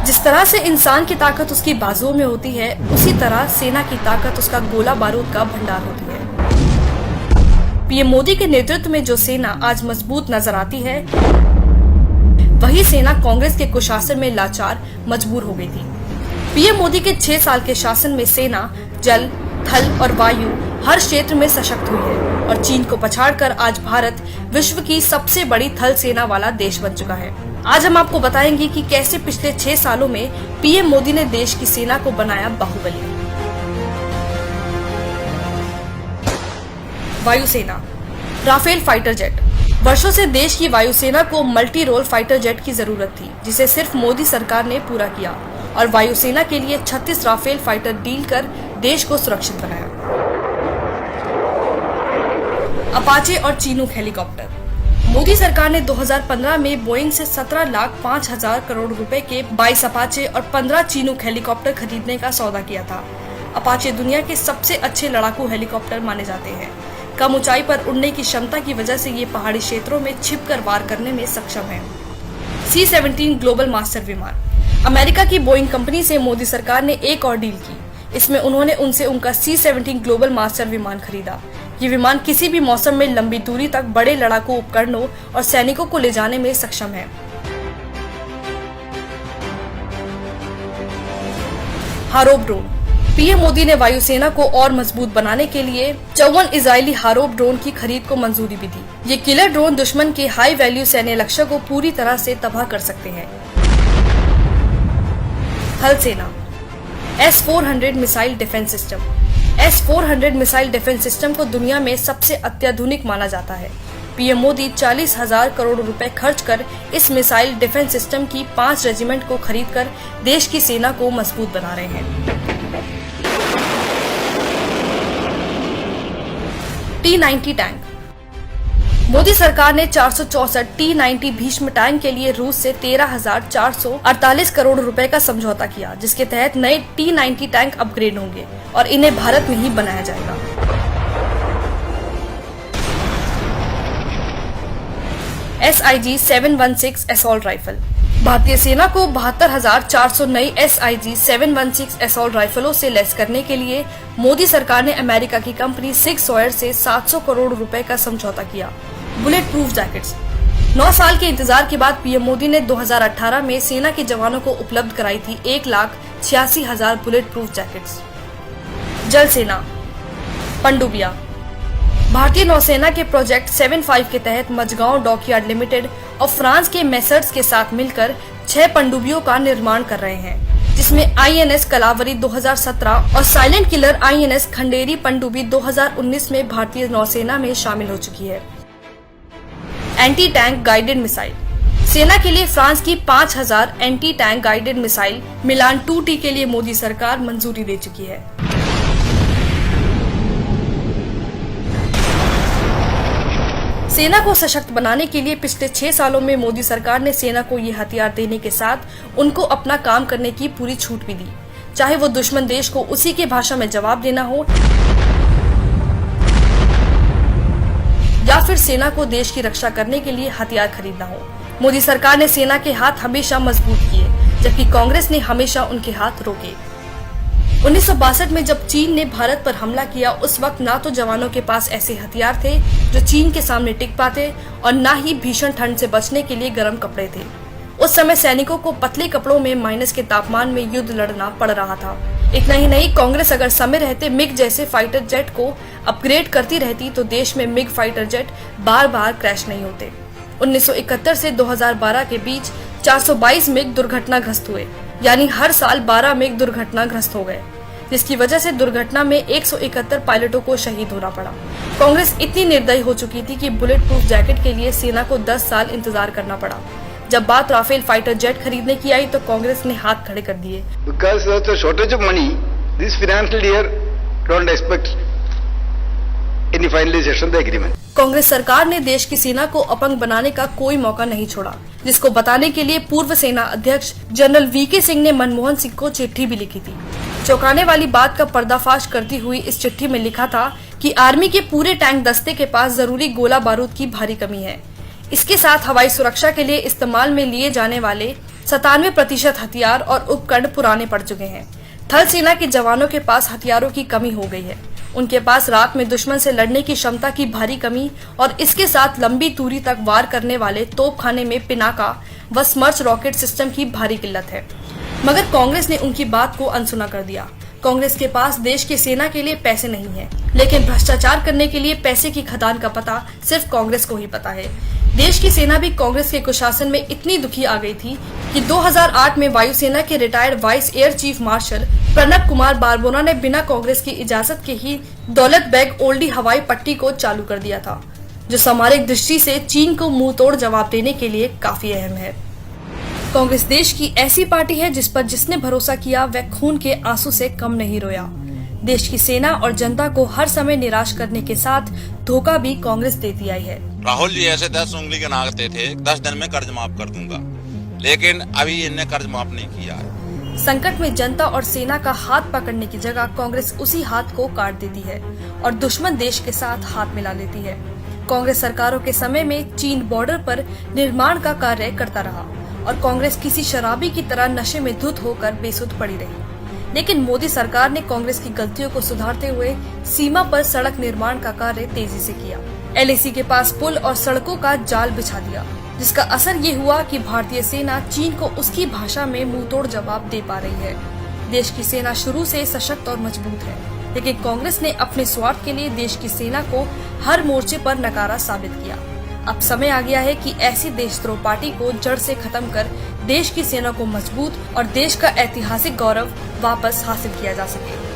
जिस तरह से इंसान की ताकत उसकी बाजुओं में होती है, उसी तरह सेना की ताकत उसका गोला बारूद का भंडार होती है। पीएम मोदी के नेतृत्व में जो सेना आज मजबूत नजर आती है, वही सेना कांग्रेस के कुशासन में लाचार मजबूर हो गई थी। पीएम मोदी के 6 साल के शासन में सेना जल, थल और वायु हर क्षेत्र में सशक्त हुई है और चीन को पछाड़कर आज भारत विश्व की सबसे बड़ी थल सेना वाला देश बन चुका है। आज हम आपको बताएंगे कि कैसे पिछले 6 सालों में पीएम मोदी ने देश की सेना को बनाया बाहुबली। वायुसेना। Rafale fighter jet. वर्षों से देश की वायुसेना को मल्टी रोल फाइटर जेट की जरूरत थी, जिसे सिर्फ मोदी सरकार ने पूरा किया और वायुसेना के लिए 36 राफेल फाइटर डील कर देश को सुरक्षित बनाया। अपाचे और चिनूक हेलीकॉप्टर। मोदी सरकार ने 2015 में बोइंग से 17,05,000 करोड़ रुपए के 22 अपाचे और 15 चिनूक हेलीकॉप्टर खरीदने का सौदा किया था। अपाचे दुनिया के सबसे अच्छे लड़ाकू हेलीकॉप्टर माने जाते हैं। कम ऊंचाई पर उड़ने की क्षमता की वजह से ये पहाड़ी क्षेत्रों में छिपकर वार करने में सक्षम है। C-17 ग्लोबल मास्टर विमान। अमेरिका की बोइंग कंपनी से मोदी सरकार ने एक और डील की। इसमें उन्होंने उनसे उनका C-17 ग्लोबल मास्टर विमान खरीदा। ये विमान किसी भी मौसम में लंबी दूरी तक बड़े लड़ाकू उपकरणों और सैनिकों को ले जाने में सक्षम है। हारोप ड्रोन। पीएम मोदी ने वायुसेना को और मजबूत बनाने के लिए 54 इजरायली हारोप ड्रोन की खरीद को मंजूरी भी दी। ये किलर ड्रोन दुश्मन के हाई वैल्यू सैन्य लक्ष्य को पूरी तरह से तबाह कर सकते हैं। थल सेना। S-400 missile defence system. S-400 missile defence system को दुनिया में सबसे अत्याधुनिक माना जाता है। पीएम मोदी 40,000 करोड़ रुपए खर्च कर इस मिसाइल डिफेंस सिस्टम की 5 रेजिमेंट को खरीद कर देश की सेना को मजबूत बना रहे हैं। T-90 tank. मोदी सरकार ने 464 T-90 भीष्म टैंक के लिए रूस से 13,448 करोड़ रुपए का समझौता किया, जिसके तहत नए T-90 टैंक अपग्रेड होंगे और इन्हें भारत में ही बनाया जाएगा। SIG-716 assault rifle. भारतीय सेना को 72,400 नई SIG-716 असॉल्ट राइफलों से लैस करने के लिए मोदी सरकार ने अमेरिका की कंपनी सिग सॉयर से 700 करोड़ रुपए का समझौता किया। Bullet proof jackets. 9 साल के इंतजार के बाद पीएम मोदी ने 2018 में सेना के जवानों को उपलब्ध कराई थी 1,86,000 बुलेट प्रूफ जैकेट्स। जल सेना। पनडुब्बियां। भारतीय नौसेना के प्रोजेक्ट 75 के तहत मझगांव डॉकयार्ड लिमिटेड और फ्रांस के मेसर्स के साथ मिलकर 6 पनडुब्बियों का निर्माण कर रहे हैं, जिसमें INS कलावरी 2017 और साइलेंट किलर INS खंडेरी पनडुब्बी 2019 में भारतीय नौसेना में शामिल हो चुकी है। Anti tank guided missile. सेना के लिए फ्रांस की 5,000 एंटी टैंक गाइडेड मिसाइल मिलान 2T के लिए मोदी सरकार मंजूरी दे चुकी है। सेना को सशक्त बनाने के लिए पिछले 6 सालों में मोदी सरकार ने सेना को ये हथियार देने के साथ उनको अपना काम करने की पूरी छूट भी दी, चाहे वो दुश्मन देश को उसी के भाषा में जवाब देना हो या फिर सेना को देश की रक्षा करने के लिए हथियार खरीदना हो। मोदी सरकार ने सेना के हाथ हमेशा मजबूत किए, जबकि कांग्रेस ने हमेशा उनके हाथ रोके। 1962 में जब चीन ने भारत पर हमला किया, उस वक्त ना तो जवानों के पास ऐसे हथियार थे जो चीन के सामने टिक पाते और ना ही भीषण ठंड से बचने के लिए गर्म कपड़े थे। उस समय सैनिकों को पतले कपड़ों में माइनस के तापमान में युद्ध लड़ना पड़ रहा था। इतना ही नहीं, कांग्रेस अगर समय रहते मिग जैसे फाइटर जेट को अपग्रेड करती रहती तो देश में मिग फाइटर जेट बार बार क्रैश नहीं होते। 1971 से 2012 के बीच 422 मिग दुर्घटनाग्रस्त हुए, यानी हर साल 12 मिग दुर्घटनाग्रस्त हो गए, जिसकी वजह से दुर्घटना में 171 पायलटों को शहीद होना पड़ा। कांग्रेस इतनी निर्दयी हो चुकी थी कि बुलेट प्रूफ जैकेट के लिए सेना को 10 साल इंतजार करना पड़ा। जब बात राफेल फाइटर जेट खरीदने की आई तो कांग्रेस ने हाथ खड़े कर दिए। Because of the shortage of money, this financial year don't expect any finalization of the agreement. Congress सरकार ने देश की सेना को अपंग बनाने का कोई मौका नहीं छोड़ा, जिसको बताने के लिए पूर्व सेना अध्यक्ष जनरल VK सिंह ने मनमोहन सिंह को चिट्ठी भी लिखी थी। चौंकाने वाली बात का पर्दाफाश करती हुई इस चिट्ठी में लिखा था कि आर्मी के पूरे टैंक दस्ते के पास जरूरी गोला बारूद की भारी कमी है। इसके साथ हवाई सुरक्षा के लिए इस्तेमाल में लिए जाने वाले 97% हथियार और उपकरण पुराने पड़ चुके हैं। थल सेना के जवानों के पास हथियारों की कमी हो गई है। उनके पास रात में दुश्मन से लड़ने की क्षमता की भारी कमी और इसके साथ लंबी दूरी तक वार करने वाले तोपखाने में पिनाका व स्मर्च रॉकेट सिस्टम की भारी किल्लत है। मगर कांग्रेस ने उनकी बात को अनसुना कर दिया। कांग्रेस के पास देश की सेना के लिए पैसे नहीं है, लेकिन भ्रष्टाचार करने के लिए पैसे की खदान का पता सिर्फ कांग्रेस को ही पता है। देश की सेना भी कांग्रेस के कुशासन में इतनी दुखी आ गई थी कि 2008 में वायुसेना के retired vice air chief marshal Pranab Kumar Barbora ने बिना कांग्रेस की इजाजत के ही दौलत बेग ओल्डी हवाई पट्टी को चालू कर दिया था, जो सामरिक दृष्टि से चीन को मुंह तोड़ जवाब देने के लिए काफी अहम है। कांग्रेस देश की ऐसी पार्टी है जिस पर जिसने भरोसा किया वह खून के आंसू से कम नहीं रोया। देश की सेना और जनता को हर समय निराश करने के साथ धोखा भी कांग्रेस देती आई है। राहुल जी ऐसे 10 उंगली गिनाते थे 10 दिन में कर्ज माफ कर दूंगा, लेकिन अभी इन्हें कर्ज माफ नहीं किया है। संकट में जनता और सेना का हाथ पकड़ने की जगह कांग्रेस उसी हाथ को काट देती है और दुश्मन देश के साथ हाथ मिला लेती है। कांग्रेस सरकारों के समय में चीन बॉर्डर पर निर्माण का कार्य करता रहा और कांग्रेस किसी शराबी की तरह नशे में धुत होकर बेसुध पड़ी रही। लेकिन मोदी सरकार ने कांग्रेस की गलतियों को सुधारते हुए सीमा पर सड़क निर्माण का कार्य तेजी से किया। LAC के पास पुल और सड़कों का जाल बिछा दिया, जिसका असर ये हुआ कि भारतीय सेना चीन को उसकी भाषा में मुंहतोड़ जवाब दे पा रही है। देश की सेना शुरू से सशक्त और मजबूत है, लेकिन कांग्रेस ने अपने स्वार्थ के लिए देश की सेना को हर मोर्चे पर नकारा साबित किया। अब समय आ गया है कि ऐसी देशद्रोह पार्टी को जड़ से खत्म कर देश की सेना को मजबूत और देश का ऐतिहासिक गौरव वापस हासिल किया जा सके।